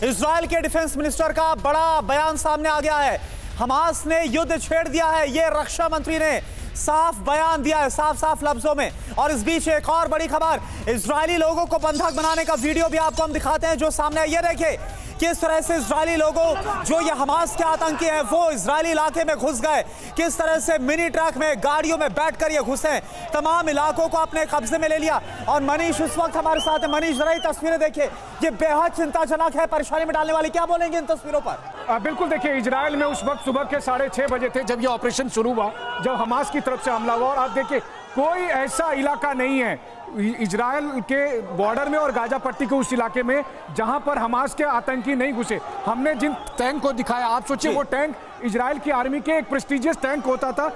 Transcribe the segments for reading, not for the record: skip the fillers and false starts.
Israel के defence minister का बड़ा बयान सामने आ गया है। हमास ने युद्ध छेड़ दिया है, ये रक्षा मंत्री ने साफ बयान दिया है, साफ साफ लफ्जों में। और इस बीच एक और बड़ी खबर, इजरायली लोगों को बंधक बनाने का वीडियो भी आपको हम दिखाते हैं जो सामने है। ये देखिए किस तरह से इजरायली लोगों जो ये हमास के आतंकी हैं वो इजरायली इलाके में घुस गए, किस तरह से मिनी ट्रक में गाड़ियों में बैठकर ये घुसे, तमाम इलाकों को अपने कब्जे में ले लिया। और मनीष इस वक्त हमारे साथ है। मनीष, जरा ये तस्वीरें देखिए, ये बेहद चिंताजनक है, परेशानी में डालने वाली। क्या बोलेंगे इन तस्वीरों पर? बिल्कुल, देखिए इजराइल में उस वक्त सुबह के 6:30 बजे थे जब ये ऑपरेशन शुरू हुआ, जब हमास की तरफ से हमला हुआ। और आप देखिए कोई ऐसा इलाका नहीं है इजराइल के बॉर्डर में और गाजा पट्टी के उस इलाके में जहां पर हमास के आतंकी नहीं घुसे। हमने जिन टैंक को दिखाया, आप सोचिए वो टैंक इजराइल की आर्मी के एक प्रेस्टिजियस टैंक होता था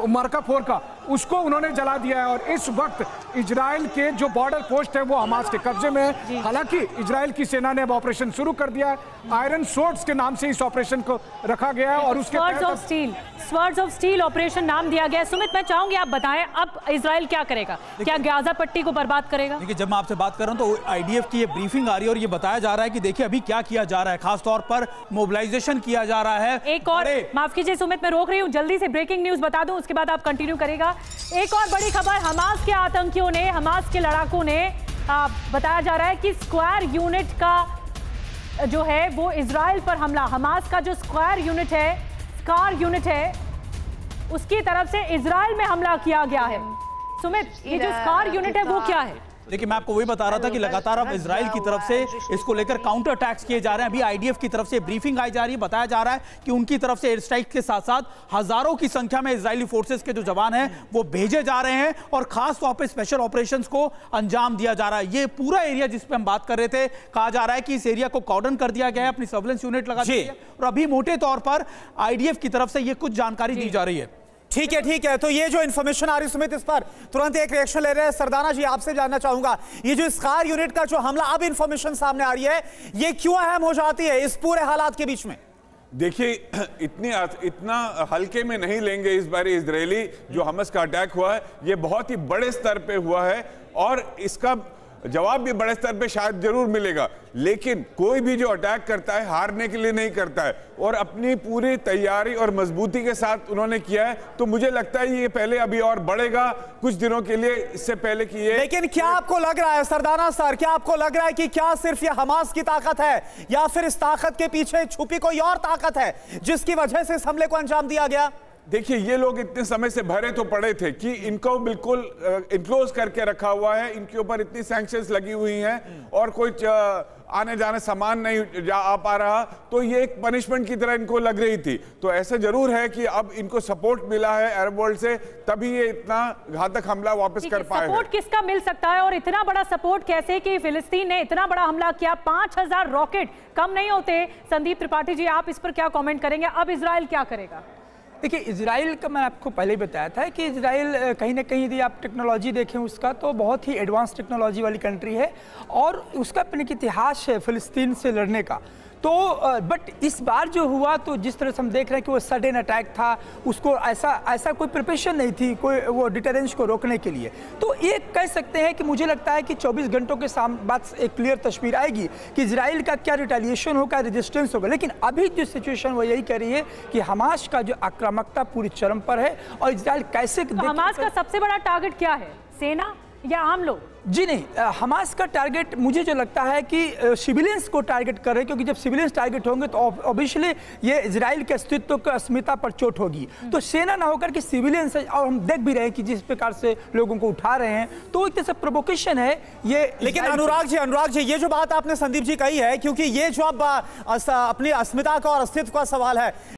मरका 4 का, उसको उन्होंने जला दिया है। और इस वक्त इजराइल के जो बॉर्डर पोस्ट है वो हमास के कब्जे में है। हालांकि इजराइल की सेना ने अब ऑपरेशन शुरू कर दिया है, आयरन सोर्ड्स के नाम से इस ऑपरेशन को रखा गया है। और उसके स्वर्ड्स ऑफ स्टील ऑपरेशन नाम दिया गया है। सुमित, मैं चाहूंगी आप बताएं अब इजराइल क्या करेगा, क्या गाजा पट्टी को बर्बाद करेगा? देखिए, जब मैं आपसे बात कर रहा हूं तो आईडीएफ की ये ब्रीफिंग आ रही है और ये बताया जा रहा है कि देखिए अभी क्या किया जा रहा है, खासतौर पर मोबिलाइजेशन किया जा रहा है। एक और माफ कीजिए सुमित, मैं रोक रही हूं, जल्दी से ब्रेकिंग न्यूज बता दूं, उसके बाद आप कंटिन्यू करेगा। एक और बड़ी खबर, हमास के आतंकियों ने, हमास के लड़ाकों ने, बताया जा रहा है कि स्क्वायर यूनिट का जो है वो इजराइल पर हमला, हमास का जो स्क्वायर यूनिट है उसकी तरफ से इजराइल में हमला किया गया है। सुमित, ये जो स्क्वायर यूनिट है वो क्या है? देखिए, मैं आपको वही बता रहा था कि लगातार अब इजराइल की तरफ से इसको लेकर काउंटर अटैक्स किए जा रहे हैं। अभी आईडीएफ की तरफ से ब्रीफिंग आई जा रही है, बताया जा रहा है कि उनकी तरफ से एयर स्ट्राइक के साथ साथ हजारों की संख्या में इजरायली फोर्सेस के जो जवान हैं वो भेजे जा रहे हैं और खास तौर पर स्पेशल ऑपरेशंस को अंजाम दिया जा रहा है। ये पूरा एरिया जिस पे हम बात कर रहे थे, कहा जा रहा है कि इस एरिया को कॉर्डन कर दिया गया है, अपनी सर्विलेंस यूनिट लगा दी है और अभी मोटे तौर पर आईडीएफ की तरफ से ये कुछ जानकारी दी जा रही है। ठीक है। तो ये जो इन्फॉर्मेशन आ रही है सुमित, इस पर तुरंत एक रिएक्शन ले रहे हैं। सरदाना जी, आपसे जानना चाहूंगा, ये जो स्क्वायर यूनिट का जो हमला अब इन्फॉर्मेशन सामने आ रही है, ये क्यों अहम हो जाती है इस पूरे हालात के बीच में? देखिए, इतना हल्के में नहीं लेंगे इस बार इजरायली जो हमास का अटैक हुआ है। ये बहुत ही बड़े स्तर पे हुआ है और इसका जवाब भी बड़े स्तर पे शायद जरूर मिलेगा। लेकिन कोई भी जो अटैक करता है हारने के लिए नहीं करता है और अपनी पूरी तैयारी और मजबूती के साथ उन्होंने किया है। तो मुझे लगता है ये पहले अभी और बढ़ेगा कुछ दिनों के लिए, इससे पहले कि ये। लेकिन क्या आपको लग रहा है सरदाना सर, क्या आपको लग रहा है कि क्या सिर्फ ये हमास की ताकत है या फिर इस ताकत के पीछे छुपी कोई और ताकत है जिसकी वजह से इस हमले को अंजाम दिया गया? देखिए, ये लोग इतने समय से भरे तो पड़े थे कि इनको बिल्कुल इनक्लोज करके रखा हुआ है, इनके ऊपर इतनी सैंक्शंस लगी हुई हैं और कोई आने जाने सामान नहीं आ पा रहा, तो ये एक पनिशमेंट की तरह इनको लग रही थी। तो ऐसा जरूर है कि अब इनको सपोर्ट मिला है अरब वर्ल्ड से, तभी ये इतना घातक हमला वापस कर पाए। सपोर्ट किसका मिल सकता है और इतना बड़ा सपोर्ट कैसे कि फिलिस्तीन ने इतना बड़ा हमला किया? 5000 रॉकेट कम नहीं होते। संदीप त्रिपाठी जी, आप इस पर क्या कॉमेंट करेंगे? अब इजराइल क्या करेगा? देखिए, इजराइल का मैं आपको पहले ही बताया था कि इजराइल कहीं ना कहीं यदि आप टेक्नोलॉजी देखें उसका तो बहुत ही एडवांस टेक्नोलॉजी वाली कंट्री है और उसका अपने इतिहास है फिलिस्तीन से लड़ने का। तो बट इस बार जो हुआ तो जिस तरह से हम देख रहे हैं कि वो सडन अटैक था, उसको ऐसा कोई प्रिपरेशन नहीं थी कोई वो डिटरेंस को रोकने के लिए। तो ये कह सकते हैं कि मुझे लगता है कि 24 घंटों के बाद एक क्लियर तस्वीर आएगी कि इजराइल का क्या रिटेलिएशन होगा, रेजिस्टेंस होगा। लेकिन अभी जो सिचुएशन वो यही कह रही है कि हमास का जो आक्रामकता पूरी चरम पर है और इजराइल कैसे। तो हमास का सबसे बड़ा टारगेट क्या है, सेना या आम लोग? जी नहीं, हमास का टारगेट मुझे जो लगता है कि सिविलियंस को टारगेट कर रहे हैं, क्योंकि जब सिविलियंस टारगेट होंगे तो ऑब्वियसली ये इजराइल के अस्तित्व की अस्मिता पर चोट होगी। तो सेना ना होकर के सिविलियंस, और हम देख भी रहे हैं कि जिस प्रकार से लोगों को उठा रहे हैं, तो एक तरह से प्रोवोकेशन है ये। लेकिन अनुराग जी, ये जो बात आपने संदीप जी कही है, क्योंकि ये जो अब अपनी अस्मिता का और अस्तित्व का सवाल है,